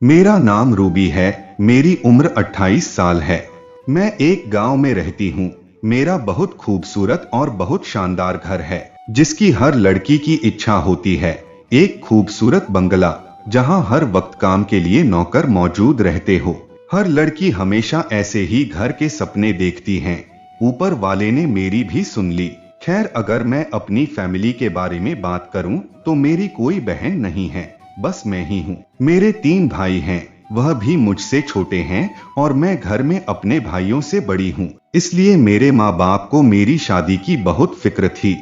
मेरा नाम रूबी है। मेरी उम्र 28 साल है। मैं एक गांव में रहती हूँ। मेरा बहुत खूबसूरत और बहुत शानदार घर है, जिसकी हर लड़की की इच्छा होती है। एक खूबसूरत बंगला, जहाँ हर वक्त काम के लिए नौकर मौजूद रहते हो। हर लड़की हमेशा ऐसे ही घर के सपने देखती हैं। ऊपर वाले ने मेरी भी सुन ली। खैर, अगर मैं अपनी फैमिली के बारे में बात करूं तो मेरी कोई बहन नहीं है, बस मैं ही हूँ। मेरे 3 भाई हैं, वह भी मुझसे छोटे हैं और मैं घर में अपने भाइयों से बड़ी हूँ। इसलिए मेरे माँ बाप को मेरी शादी की बहुत फिक्र थी।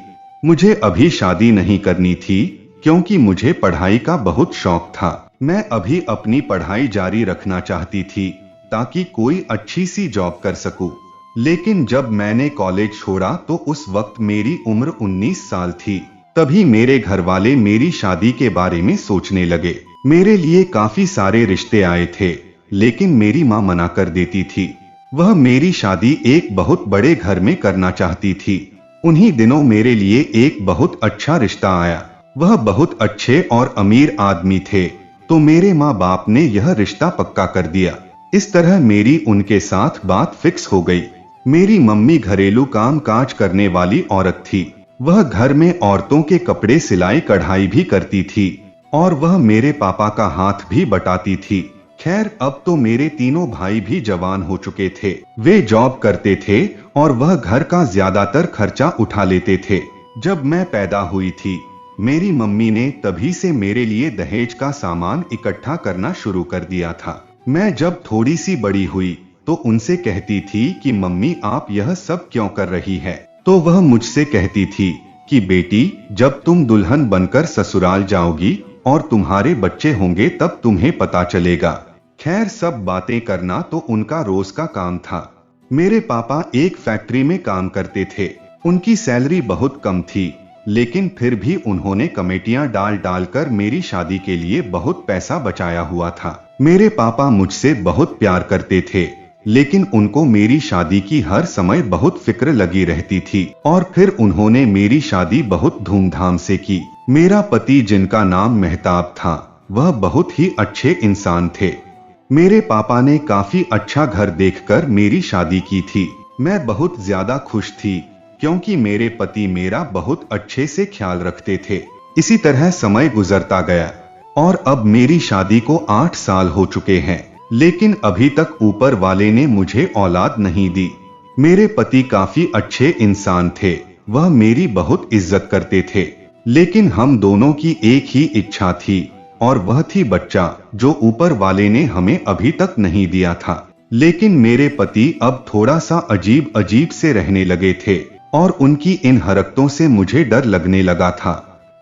मुझे अभी शादी नहीं करनी थी, क्योंकि मुझे पढ़ाई का बहुत शौक था। मैं अभी अपनी पढ़ाई जारी रखना चाहती थी, ताकि कोई अच्छी सी जॉब कर सकूं। लेकिन जब मैंने कॉलेज छोड़ा तो उस वक्त मेरी उम्र 19 साल थी। तभी मेरे घर वाले मेरी शादी के बारे में सोचने लगे। मेरे लिए काफी सारे रिश्ते आए थे, लेकिन मेरी माँ मना कर देती थी। वह मेरी शादी एक बहुत बड़े घर में करना चाहती थी। उन्हीं दिनों मेरे लिए एक बहुत अच्छा रिश्ता आया। वह बहुत अच्छे और अमीर आदमी थे, तो मेरे माँ बाप ने यह रिश्ता पक्का कर दिया। इस तरह मेरी उनके साथ बात फिक्स हो गई। मेरी मम्मी घरेलू काम काज करने वाली औरत थी। वह घर में औरतों के कपड़े सिलाई कढ़ाई भी करती थी, और वह मेरे पापा का हाथ भी बटाती थी। खैर, अब तो मेरे तीनों भाई भी जवान हो चुके थे। वे जॉब करते थे और वह घर का ज्यादातर खर्चा उठा लेते थे। जब मैं पैदा हुई थी, मेरी मम्मी ने तभी से मेरे लिए दहेज का सामान इकट्ठा करना शुरू कर दिया था। मैं जब थोड़ी सी बड़ी हुई तो उनसे कहती थी कि मम्मी, आप यह सब क्यों कर रही है? तो वह मुझसे कहती थी कि बेटी, जब तुम दुल्हन बनकर ससुराल जाओगी और तुम्हारे बच्चे होंगे तब तुम्हें पता चलेगा। खैर, सब बातें करना तो उनका रोज का काम था। मेरे पापा एक फैक्ट्री में काम करते थे। उनकी सैलरी बहुत कम थी, लेकिन फिर भी उन्होंने कमेटियां डाल डालकर मेरी शादी के लिए बहुत पैसा बचाया हुआ था। मेरे पापा मुझसे बहुत प्यार करते थे, लेकिन उनको मेरी शादी की हर समय बहुत फिक्र लगी रहती थी। और फिर उन्होंने मेरी शादी बहुत धूमधाम से की। मेरा पति, जिनका नाम मेहताब था, वह बहुत ही अच्छे इंसान थे। मेरे पापा ने काफी अच्छा घर देखकर मेरी शादी की थी। मैं बहुत ज्यादा खुश थी, क्योंकि मेरे पति मेरा बहुत अच्छे से ख्याल रखते थे। इसी तरह समय गुजरता गया और अब मेरी शादी को 8 साल हो चुके हैं, लेकिन अभी तक ऊपर वाले ने मुझे औलाद नहीं दी। मेरे पति काफी अच्छे इंसान थे, वह मेरी बहुत इज्जत करते थे, लेकिन हम दोनों की एक ही इच्छा थी, और वह थी बच्चा, जो ऊपर वाले ने हमें अभी तक नहीं दिया था। लेकिन मेरे पति अब थोड़ा सा अजीब अजीब से रहने लगे थे, और उनकी इन हरकतों से मुझे डर लगने लगा था।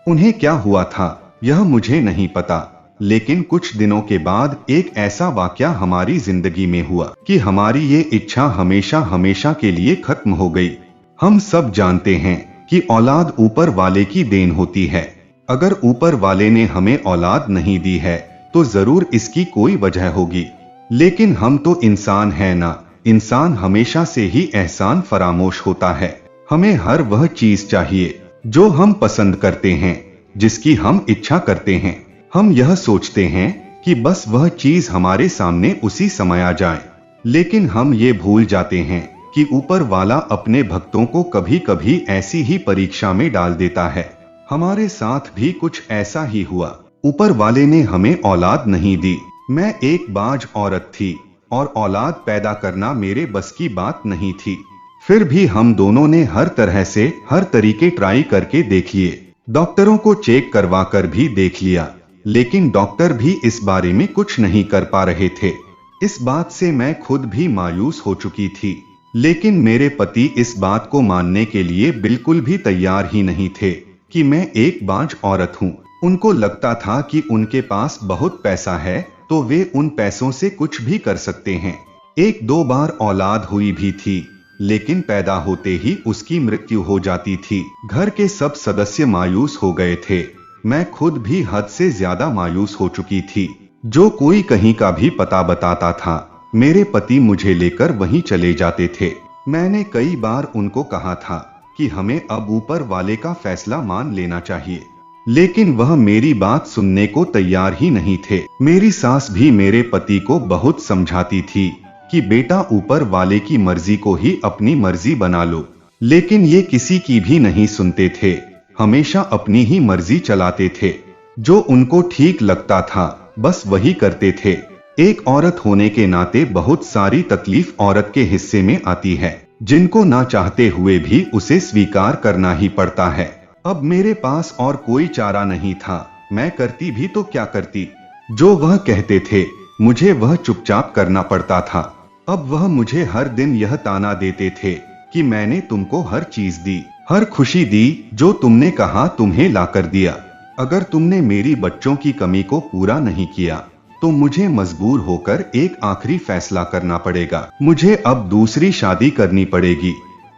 उन्हें क्या हुआ था यह मुझे नहीं पता, लेकिन कुछ दिनों के बाद एक ऐसा वाकया हमारी जिंदगी में हुआ कि हमारी ये इच्छा हमेशा हमेशा के लिए खत्म हो गई। हम सब जानते हैं कि औलाद ऊपर वाले की देन होती है। अगर ऊपर वाले ने हमें औलाद नहीं दी है तो जरूर इसकी कोई वजह होगी। लेकिन हम तो इंसान हैं ना, इंसान हमेशा से ही एहसान फरामोश होता है। हमें हर वह चीज चाहिए जो हम पसंद करते हैं, जिसकी हम इच्छा करते हैं। हम यह सोचते हैं कि बस वह चीज हमारे सामने उसी समय आ जाए, लेकिन हम ये भूल जाते हैं कि ऊपर वाला अपने भक्तों को कभी कभी ऐसी ही परीक्षा में डाल देता है। हमारे साथ भी कुछ ऐसा ही हुआ। ऊपर वाले ने हमें औलाद नहीं दी। मैं एक बाज औरत थी और औलाद पैदा करना मेरे बस की बात नहीं थी। फिर भी हम दोनों ने हर तरह से हर तरीके ट्राई करके देख लिए। डॉक्टरों को चेक करवा कर भी देख लिया, लेकिन डॉक्टर भी इस बारे में कुछ नहीं कर पा रहे थे। इस बात से मैं खुद भी मायूस हो चुकी थी, लेकिन मेरे पति इस बात को मानने के लिए बिल्कुल भी तैयार ही नहीं थे कि मैं एक बांझ औरत हूँ। उनको लगता था कि उनके पास बहुत पैसा है तो वे उन पैसों से कुछ भी कर सकते हैं। 1-2 बार औलाद हुई भी थी, लेकिन पैदा होते ही उसकी मृत्यु हो जाती थी। घर के सब सदस्य मायूस हो गए थे। मैं खुद भी हद से ज्यादा मायूस हो चुकी थी। जो कोई कहीं का भी पता बताता था, मेरे पति मुझे लेकर वहीं चले जाते थे। मैंने कई बार उनको कहा था कि हमें अब ऊपर वाले का फैसला मान लेना चाहिए। लेकिन वह मेरी बात सुनने को तैयार ही नहीं थे। मेरी सास भी मेरे पति को बहुत समझाती थी कि बेटा ऊपर वाले की मर्जी को ही अपनी मर्जी बना लो, लेकिन ये किसी की भी नहीं सुनते थे, हमेशा अपनी ही मर्जी चलाते थे। जो उनको ठीक लगता था बस वही करते थे। एक औरत होने के नाते बहुत सारी तकलीफ औरत के हिस्से में आती है, जिनको ना चाहते हुए भी उसे स्वीकार करना ही पड़ता है। अब मेरे पास और कोई चारा नहीं था, मैं करती भी तो क्या करती। जो वह कहते थे मुझे वह चुपचाप करना पड़ता था। अब वह मुझे हर दिन यह ताना देते थे कि मैंने तुमको हर चीज दी, हर खुशी दी, जो तुमने कहा तुम्हें लाकर दिया। अगर तुमने मेरी बच्चों की कमी को पूरा नहीं किया तो मुझे मजबूर होकर एक आखिरी फैसला करना पड़ेगा, मुझे अब दूसरी शादी करनी पड़ेगी।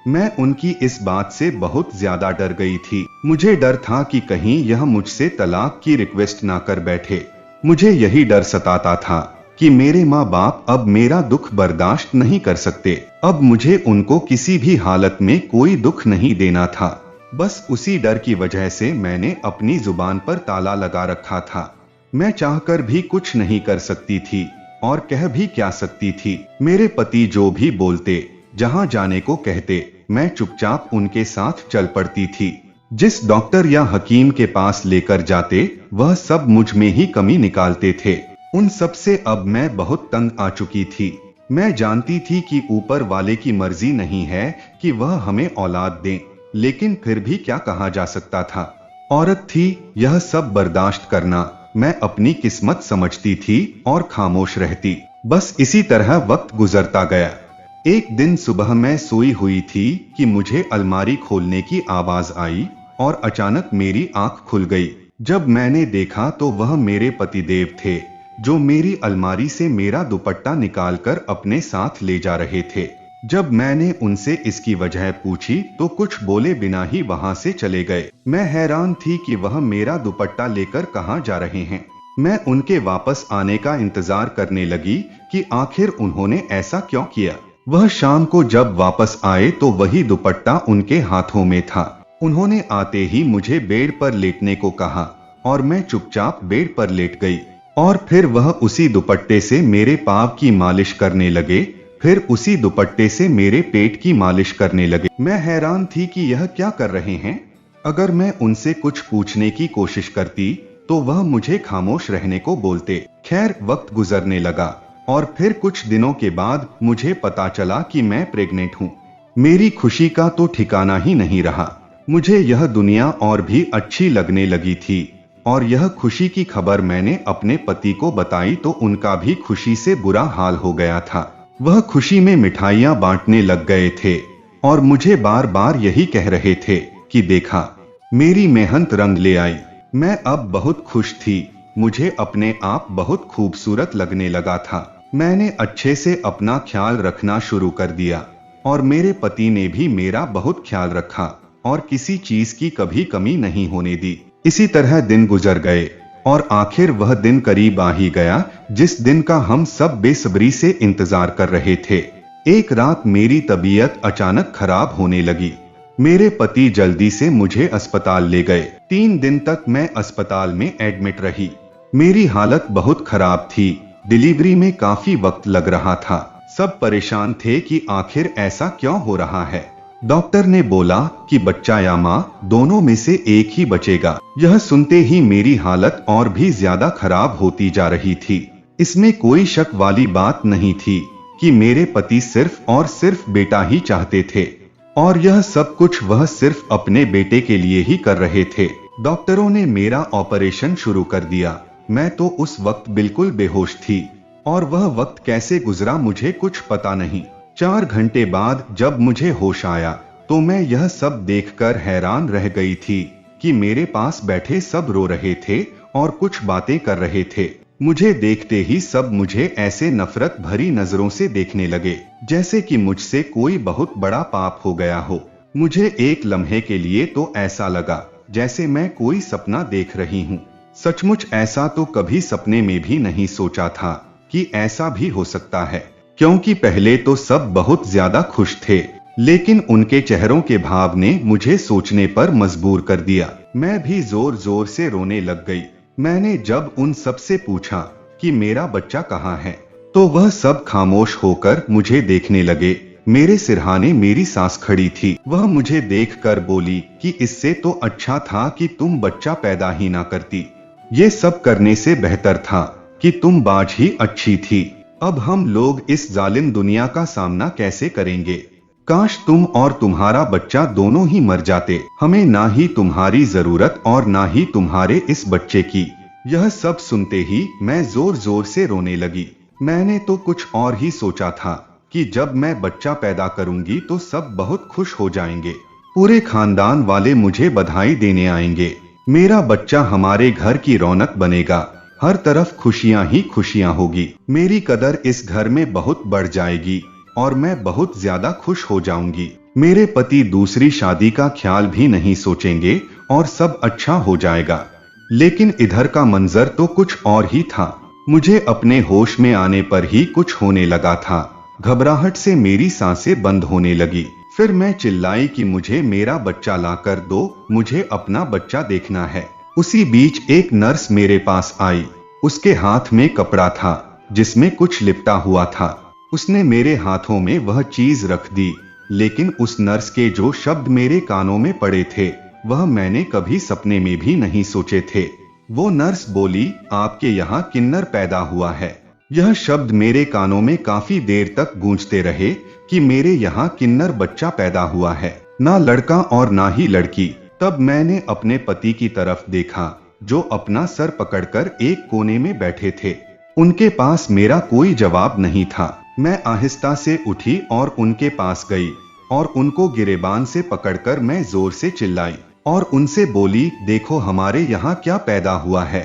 मैं उनकी इस बात से बहुत ज्यादा डर गई थी। मुझे डर था कि कहीं यह मुझसे तलाक की रिक्वेस्ट ना कर बैठे। मुझे यही डर सताता था कि मेरे माँ बाप अब मेरा दुख बर्दाश्त नहीं कर सकते। अब मुझे उनको किसी भी हालत में कोई दुख नहीं देना था। बस उसी डर की वजह से मैंने अपनी जुबान पर ताला लगा रखा था। मैं चाहकर भी कुछ नहीं कर सकती थी और कह भी क्या सकती थी। मेरे पति जो भी बोलते, जहां जाने को कहते, मैं चुपचाप उनके साथ चल पड़ती थी। जिस डॉक्टर या हकीम के पास लेकर जाते वह सब मुझ में ही कमी निकालते थे। उन सब से अब मैं बहुत तंग आ चुकी थी। मैं जानती थी कि ऊपर वाले की मर्जी नहीं है कि वह हमें औलाद दें, लेकिन फिर भी क्या कहा जा सकता था। औरत थी, यह सब बर्दाश्त करना मैं अपनी किस्मत समझती थी और खामोश रहती। बस इसी तरह वक्त गुजरता गया। एक दिन सुबह मैं सोई हुई थी कि मुझे अलमारी खोलने की आवाज आई और अचानक मेरी आंख खुल गई। जब मैंने देखा तो वह मेरे पतिदेव थे, जो मेरी अलमारी से मेरा दुपट्टा निकालकर अपने साथ ले जा रहे थे। जब मैंने उनसे इसकी वजह पूछी तो कुछ बोले बिना ही वहां से चले गए। मैं हैरान थी कि वह मेरा दुपट्टा लेकर कहां जा रहे हैं। मैं उनके वापस आने का इंतजार करने लगी कि आखिर उन्होंने ऐसा क्यों किया। वह शाम को जब वापस आए तो वही दुपट्टा उनके हाथों में था। उन्होंने आते ही मुझे बेड पर लेटने को कहा और मैं चुपचाप बेड पर लेट गई। और फिर वह उसी दुपट्टे से मेरे पाँव की मालिश करने लगे, फिर उसी दुपट्टे से मेरे पेट की मालिश करने लगे। मैं हैरान थी कि यह क्या कर रहे हैं। अगर मैं उनसे कुछ पूछने की कोशिश करती तो वह मुझे खामोश रहने को बोलते। खैर वक्त गुजरने लगा और फिर कुछ दिनों के बाद मुझे पता चला कि मैं प्रेग्नेंट हूँ। मेरी खुशी का तो ठिकाना ही नहीं रहा। मुझे यह दुनिया और भी अच्छी लगने लगी थी और यह खुशी की खबर मैंने अपने पति को बताई तो उनका भी खुशी से बुरा हाल हो गया था। वह खुशी में मिठाइयाँ बांटने लग गए थे और मुझे बार बार यही कह रहे थे कि देखा, मेरी मेहनत रंग ले आई। मैं अब बहुत खुश थी। मुझे अपने आप बहुत खूबसूरत लगने लगा था। मैंने अच्छे से अपना ख्याल रखना शुरू कर दिया और मेरे पति ने भी मेरा बहुत ख्याल रखा और किसी चीज की कभी कमी नहीं होने दी। इसी तरह दिन गुजर गए और आखिर वह दिन करीब आ ही गया जिस दिन का हम सब बेसब्री से इंतजार कर रहे थे। एक रात मेरी तबीयत अचानक खराब होने लगी। मेरे पति जल्दी से मुझे अस्पताल ले गए। 3 दिन तक मैं अस्पताल में एडमिट रही। मेरी हालत बहुत खराब थी। डिलीवरी में काफी वक्त लग रहा था। सब परेशान थे कि आखिर ऐसा क्यों हो रहा है। डॉक्टर ने बोला कि बच्चा या माँ दोनों में से एक ही बचेगा। यह सुनते ही मेरी हालत और भी ज्यादा खराब होती जा रही थी। इसमें कोई शक वाली बात नहीं थी कि मेरे पति सिर्फ और सिर्फ बेटा ही चाहते थे और यह सब कुछ वह सिर्फ अपने बेटे के लिए ही कर रहे थे। डॉक्टरों ने मेरा ऑपरेशन शुरू कर दिया। मैं तो उस वक्त बिल्कुल बेहोश थी और वह वक्त कैसे गुजरा मुझे कुछ पता नहीं। 4 घंटे बाद जब मुझे होश आया तो मैं यह सब देखकर हैरान रह गई थी कि मेरे पास बैठे सब रो रहे थे और कुछ बातें कर रहे थे। मुझे देखते ही सब मुझे ऐसे नफरत भरी नजरों से देखने लगे जैसे कि मुझसे कोई बहुत बड़ा पाप हो गया हो। मुझे एक लम्हे के लिए तो ऐसा लगा जैसे मैं कोई सपना देख रही हूँ। सचमुच ऐसा तो कभी सपने में भी नहीं सोचा था कि ऐसा भी हो सकता है, क्योंकि पहले तो सब बहुत ज्यादा खुश थे। लेकिन उनके चेहरों के भाव ने मुझे सोचने पर मजबूर कर दिया। मैं भी जोर जोर से रोने लग गई। मैंने जब उन सब से पूछा कि मेरा बच्चा कहाँ है, तो वह सब खामोश होकर मुझे देखने लगे। मेरे सिरहाने मेरी सास खड़ी थी। वह मुझे देखकर बोली कि इससे तो अच्छा था कि तुम बच्चा पैदा ही ना करती। ये सब करने से बेहतर था कि तुम बाज ही अच्छी थी। अब हम लोग इस जालिम दुनिया का सामना कैसे करेंगे? काश तुम और तुम्हारा बच्चा दोनों ही मर जाते। हमें ना ही तुम्हारी जरूरत और ना ही तुम्हारे इस बच्चे की। यह सब सुनते ही मैं जोर जोर से रोने लगी। मैंने तो कुछ और ही सोचा था कि जब मैं बच्चा पैदा करूंगी तो सब बहुत खुश हो जाएंगे। पूरे खानदान वाले मुझे बधाई देने आएंगे। मेरा बच्चा हमारे घर की रौनक बनेगा। हर तरफ खुशियां ही खुशियां होगी। मेरी कदर इस घर में बहुत बढ़ जाएगी और मैं बहुत ज्यादा खुश हो जाऊंगी। मेरे पति दूसरी शादी का ख्याल भी नहीं सोचेंगे और सब अच्छा हो जाएगा। लेकिन इधर का मंजर तो कुछ और ही था। मुझे अपने होश में आने पर ही कुछ होने लगा था। घबराहट से मेरी सांसें बंद होने लगी। फिर मैं चिल्लाई कि मुझे मेरा बच्चा लाकर दो, मुझे अपना बच्चा देखना है। उसी बीच एक नर्स मेरे पास आई। उसके हाथ में कपड़ा था जिसमें कुछ लिपटा हुआ था। उसने मेरे हाथों में वह चीज रख दी, लेकिन उस नर्स के जो शब्द मेरे कानों में पड़े थे वह मैंने कभी सपने में भी नहीं सोचे थे। वो नर्स बोली, आपके यहाँ किन्नर पैदा हुआ है। यह शब्द मेरे कानों में काफी देर तक गूंजते रहे कि मेरे यहाँ किन्नर बच्चा पैदा हुआ है, ना लड़का और ना ही लड़की। तब मैंने अपने पति की तरफ देखा जो अपना सर पकड़कर एक कोने में बैठे थे। उनके पास मेरा कोई जवाब नहीं था। मैं आहिस्ता से उठी और उनके पास गई और उनको गिरेबान से पकड़कर मैं जोर से चिल्लाई और उनसे बोली, देखो हमारे यहाँ क्या पैदा हुआ है।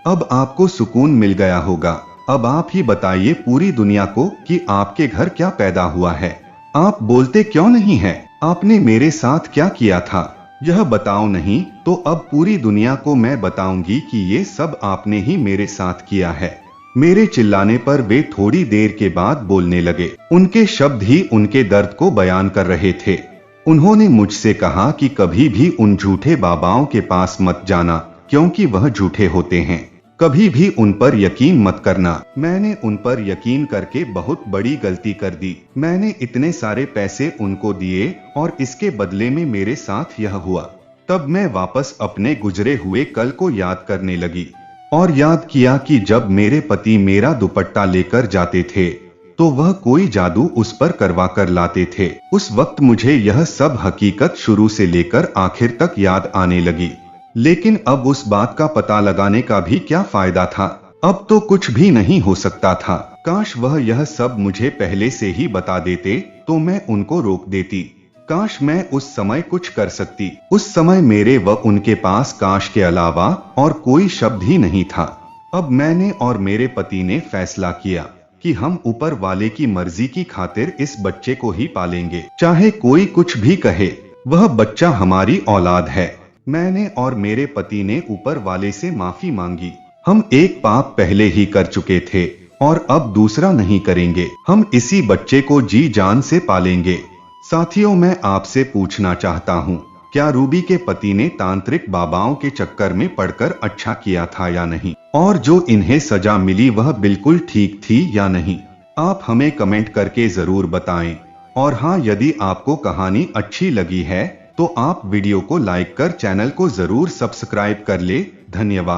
अब आपको सुकून मिल गया होगा। अब आप ही बताइए पूरी दुनिया को कि आपके घर क्या पैदा हुआ है। आप बोलते क्यों नहीं हैं? आपने मेरे साथ क्या किया था यह बताओ नहीं तो अब पूरी दुनिया को मैं बताऊंगी कि ये सब आपने ही मेरे साथ किया है। मेरे चिल्लाने पर वे थोड़ी देर के बाद बोलने लगे। उनके शब्द ही उनके दर्द को बयान कर रहे थे। उन्होंने मुझसे कहा कि कभी भी उन झूठे बाबाओं के पास मत जाना क्योंकि वह झूठे होते हैं। कभी भी उन पर यकीन मत करना। मैंने उन पर यकीन करके बहुत बड़ी गलती कर दी। मैंने इतने सारे पैसे उनको दिए और इसके बदले में मेरे साथ यह हुआ। तब मैं वापस अपने गुजरे हुए कल को याद करने लगी और याद किया कि जब मेरे पति मेरा दुपट्टा लेकर जाते थे तो वह कोई जादू उस पर करवा कर लाते थे। उस वक्त मुझे यह सब हकीकत शुरू से लेकर आखिर तक याद आने लगी। लेकिन अब उस बात का पता लगाने का भी क्या फायदा था? अब तो कुछ भी नहीं हो सकता था। काश वह यह सब मुझे पहले से ही बता देते तो मैं उनको रोक देती। काश मैं उस समय कुछ कर सकती। उस समय मेरे व उनके पास काश के अलावा और कोई शब्द ही नहीं था। अब मैंने और मेरे पति ने फैसला किया कि हम ऊपर वाले की मर्जी की खातिर इस बच्चे को ही पालेंगे, चाहे कोई कुछ भी कहे। वह बच्चा हमारी औलाद है। मैंने और मेरे पति ने ऊपर वाले से माफी मांगी। हम एक पाप पहले ही कर चुके थे और अब दूसरा नहीं करेंगे। हम इसी बच्चे को जी जान से पालेंगे। साथियों, मैं आपसे पूछना चाहता हूँ, क्या रूबी के पति ने तांत्रिक बाबाओं के चक्कर में पड़कर अच्छा किया था या नहीं? और जो इन्हें सजा मिली वह बिल्कुल ठीक थी या नहीं? आप हमें कमेंट करके जरूर बताएं। और हाँ, यदि आपको कहानी अच्छी लगी है तो आप वीडियो को लाइक कर चैनल को जरूर सब्सक्राइब कर ले। धन्यवाद।